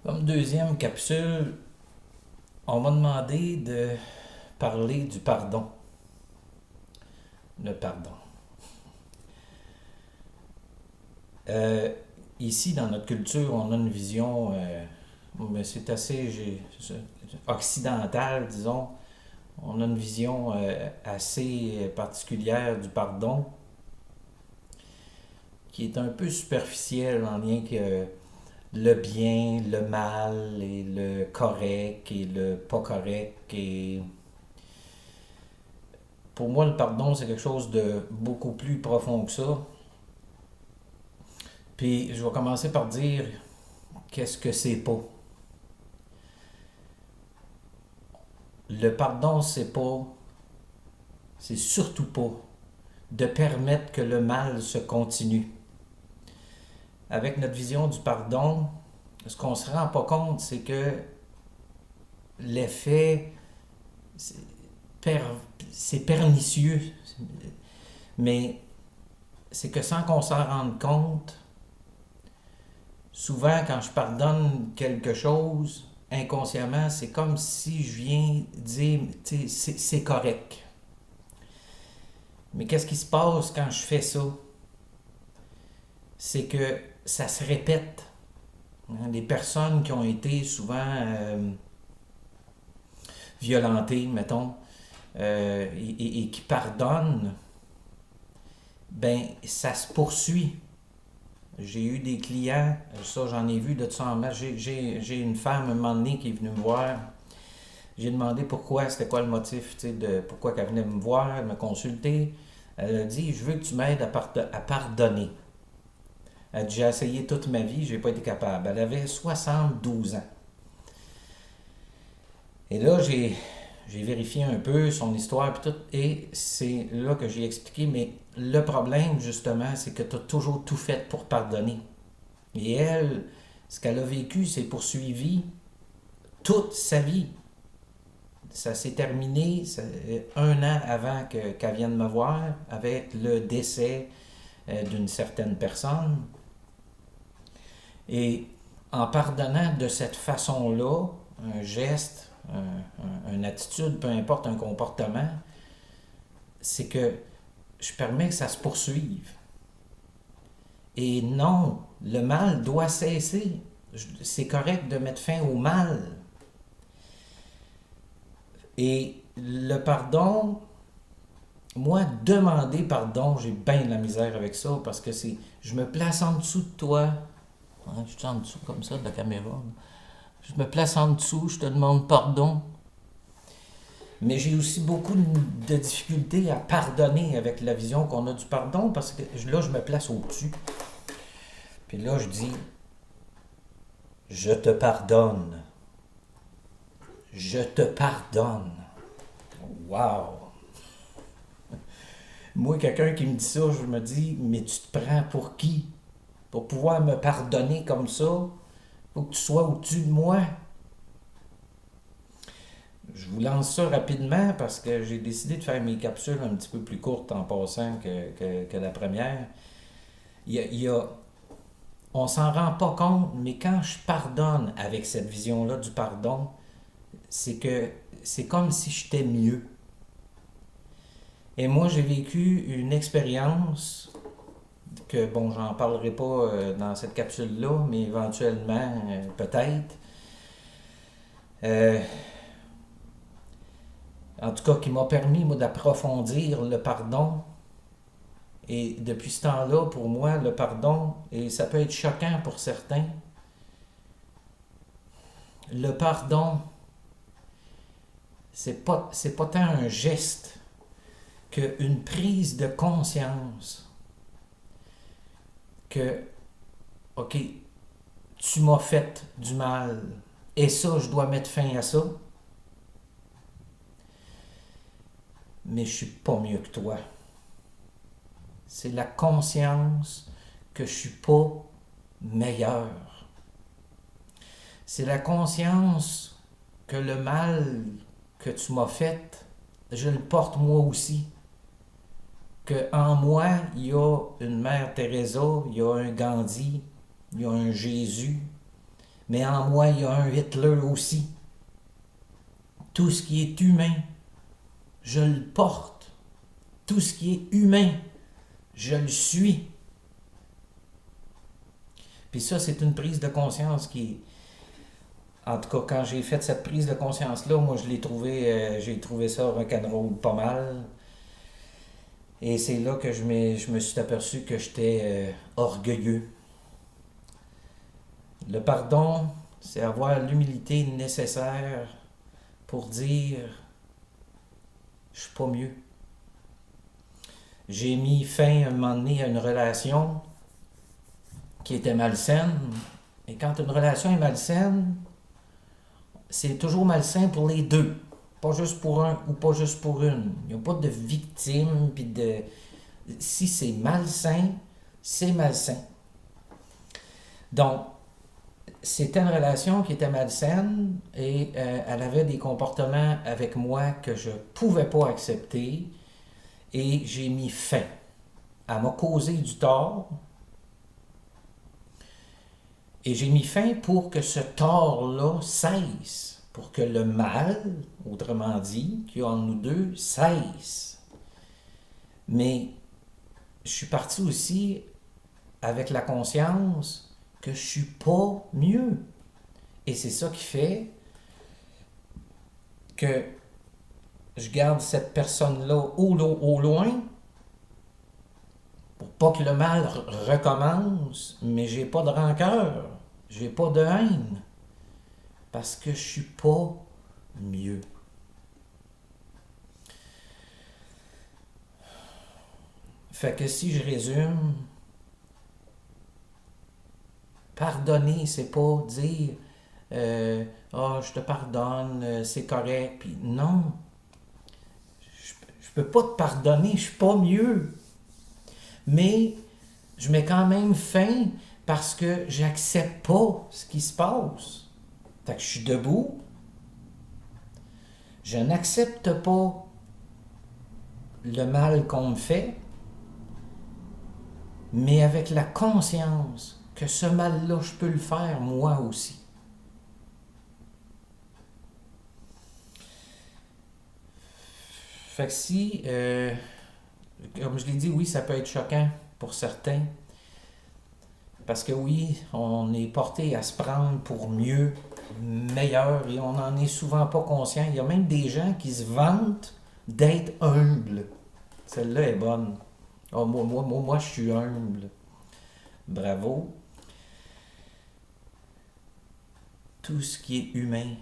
Comme deuxième capsule, on m'a demandé de parler du pardon. Le pardon. Euh, Ici, dans notre culture, on a une vision, mais c'est assez occidentale, disons. On a une vision assez particulière du pardon, qui est un peu superficielle en lien que le bien, le mal, et le correct et le pas correct. Et pour moi, le pardon, c'est quelque chose de beaucoup plus profond que ça. Puis je vais commencer par dire qu'est-ce que c'est pas. Le pardon, c'est surtout pas de permettre que le mal se continue. Avec notre vision du pardon, ce qu'on se rend pas compte, c'est que l'effet, c'est per- c'est pernicieux. Mais c'est que sans qu'on s'en rende compte, souvent quand je pardonne quelque chose, inconsciemment, c'est comme si je viens dire, c'est correct. Mais qu'est-ce qui se passe quand je fais ça? C'est que ça se répète. Les personnes qui ont été souvent violentées, mettons, et qui pardonnent, ben ça se poursuit. J'ai eu des clients, ça j'en ai vu de ça en masse. J'ai une femme un moment donné qui est venue me voir. J'ai demandé pourquoi, c'était quoi le motif, de pourquoi elle venait me voir, me consulter. Elle a dit, je veux que tu m'aides à pardonner. Elle a dit, j'ai essayé toute ma vie, j'ai pas été capable. Elle avait 72 ans. Et là, j'ai vérifié un peu son histoire et tout, et c'est là que j'ai expliqué, mais le problème, justement, c'est que tu as toujours tout fait pour pardonner. Et elle, ce qu'elle a vécu, c'est poursuivi toute sa vie. Ça s'est terminé un an avant qu'elle vienne me voir avec le décès d'une certaine personne. Et en pardonnant de cette façon-là, un geste, une attitude, peu importe, un comportement, c'est que je permets que ça se poursuive. Et non, le mal doit cesser. C'est correct de mettre fin au mal. Et le pardon, moi, demander pardon, j'ai bien de la misère avec ça parce que c'est. Je me place en dessous de toi. Hein, je suis en dessous comme ça de la caméra. Je me place en dessous, je te demande pardon. Mais j'ai aussi beaucoup de difficultés à pardonner avec la vision qu'on a du pardon parce que là, je me place au-dessus. Puis là, je dis, je te pardonne. Je te pardonne. Wow! Moi, quelqu'un qui me dit ça, je me dis, mais tu te prends pour qui? Pour pouvoir me pardonner comme ça, faut que tu sois au-dessus de moi. Je vous lance ça rapidement parce que j'ai décidé de faire mes capsules un petit peu plus courtes en passant que la première. Il y a on s'en rend pas compte, mais quand je pardonne avec cette vision-là du pardon, c'est que c'est comme si j'étais mieux. Et moi, j'ai vécu une expérience que, bon, j'en parlerai pas dans cette capsule-là, mais éventuellement, peut-être. Euh, En tout cas, qui m'a permis, moi, d'approfondir le pardon. Et depuis ce temps-là, pour moi, le pardon, et ça peut être choquant pour certains, le pardon, c'est pas tant un geste qu'une prise de conscience que, OK, tu m'as fait du mal, et ça, je dois mettre fin à ça, mais je suis pas mieux que toi. C'est la conscience que je suis pas meilleur. C'est la conscience que le mal que tu m'as fait, je le porte moi aussi. Que en moi, il y a une mère Teresa, il y a un Gandhi, il y a un Jésus, Mais en moi, il y a un Hitler aussi. Tout ce qui est humain, je le porte. Tout ce qui est humain, je le suis. Puis ça, c'est une prise de conscience qui, en tout cas, quand j'ai fait cette prise de conscience-là, moi, j'ai trouvé ça rock'n'roll pas mal. Et c'est là que je me suis aperçu que j'étais orgueilleux. Le pardon, c'est avoir l'humilité nécessaire pour dire je suis pas mieux. J'ai mis fin à un moment donné à une relation qui était malsaine. Et quand une relation est malsaine, c'est toujours malsain pour les deux. Pas juste pour un ou pas juste pour une. Il n'y a pas de victime. Puis de... Si c'est malsain, c'est malsain. Donc, c'était une relation qui était malsaine et elle avait des comportements avec moi que je ne pouvais pas accepter et j'ai mis fin. Elle m'a causé du tort et j'ai mis fin pour que ce tort-là cesse, pour que le mal, autrement dit, qu'il y a en nous deux, cesse. Mais je suis parti aussi avec la conscience que je suis pas mieux. Et c'est ça qui fait que je garde cette personne-là au loin pour pas que le mal recommence, mais j'ai pas de rancœur, j'ai pas de haine, parce que je suis pas mieux. Fait que si je résume, pardonner, c'est pas dire je te pardonne, c'est correct. Puis non, je peux pas te pardonner, je suis pas mieux. Mais je mets quand même fin parce que j'accepte pas ce qui se passe. Fait que je suis debout, je n'accepte pas le mal qu'on me fait, mais avec la conscience que ce mal-là, je peux le faire moi aussi. Fait que si, comme je l'ai dit, oui, ça peut être choquant pour certains, parce que oui, on est porté à se prendre pour mieux, meilleur, et on n'en est souvent pas conscient. Il y a même des gens qui se vantent d'être humbles. Celle-là est bonne. Oh, moi, je suis humble. Bravo. Tout ce qui est humain,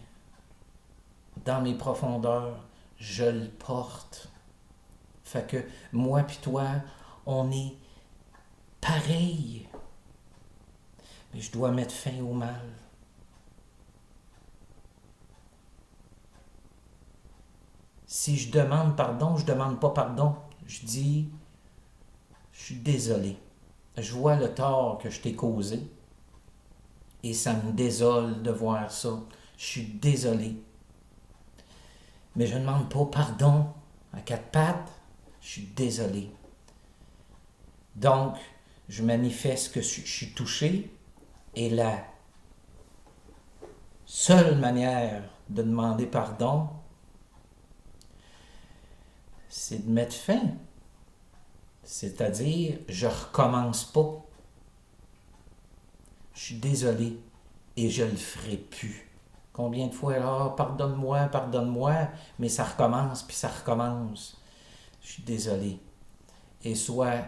dans mes profondeurs, je le porte. Fait que moi puis toi, on est pareil. Mais je dois mettre fin au mal. Si je demande pardon, je demande pas pardon. Je dis, je suis désolé. Je vois le tort que je t'ai causé et ça me désole de voir ça. Je suis désolé. Mais je ne demande pas pardon à quatre pattes. Je suis désolé. Donc, je manifeste que je suis touché et la seule manière de demander pardon, c'est de mettre fin. C'est-à-dire, je recommence pas. Je suis désolé et je le ferai plus. Combien de fois, pardonne-moi, mais ça recommence, puis ça recommence. Je suis désolé. Et sois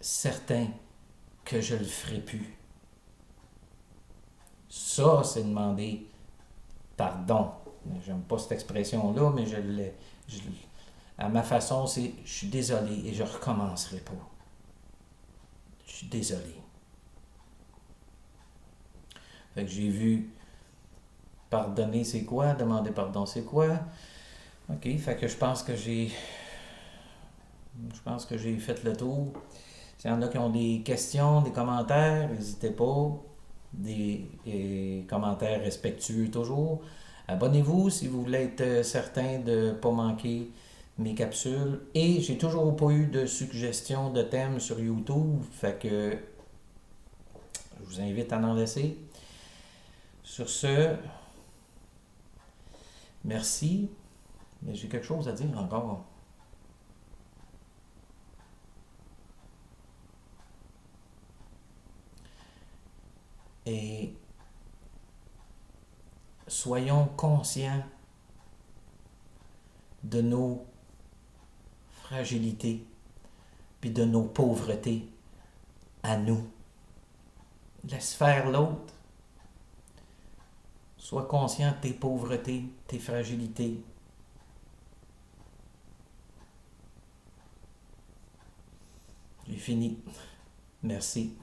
certain que je le ferai plus. Ça, c'est demander pardon. J'aime pas cette expression-là, mais à ma façon, c'est je suis désolé et je recommencerai pas. Je suis désolé. Fait que j'ai vu pardonner c'est quoi, demander pardon c'est quoi. OK, fait que je pense que j'ai fait le tour. S'il y en a qui ont des questions, des commentaires, n'hésitez pas. Des commentaires respectueux toujours. Abonnez-vous si vous voulez être certain de ne pas manquer mes capsules. Et j'ai toujours pas eu de suggestions de thèmes sur YouTube. Fait que je vous invite à en laisser. Sur ce, merci, mais j'ai quelque chose à dire encore. Et soyons conscients de nos fragilités, puis de nos pauvretés à nous. Laisse faire l'autre. Sois conscient de tes pauvretés, tes fragilités. J'ai fini. Merci.